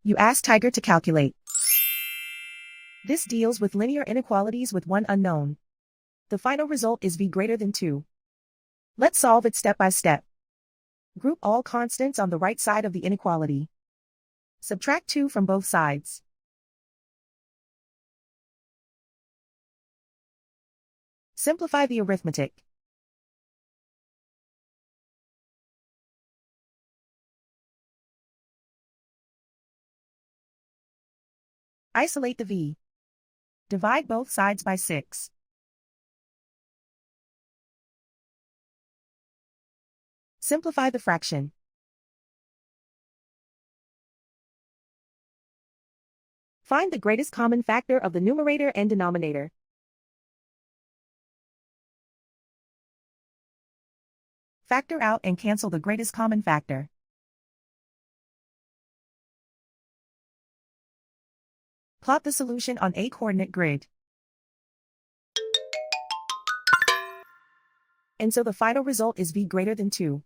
You ask Tiger to calculate. This deals with linear inequalities with one unknown. The final result is v greater than 2. Let's solve it step by step. Group all constants on the right side of the inequality. Subtract 2 from both sides. Simplify the arithmetic. Isolate the v. Divide both sides by 6. Simplify the fraction. Find the greatest common factor of the numerator and denominator. Factor out and cancel the greatest common factor. Plot the solution on a coordinate grid. And so the final result is v greater than 2.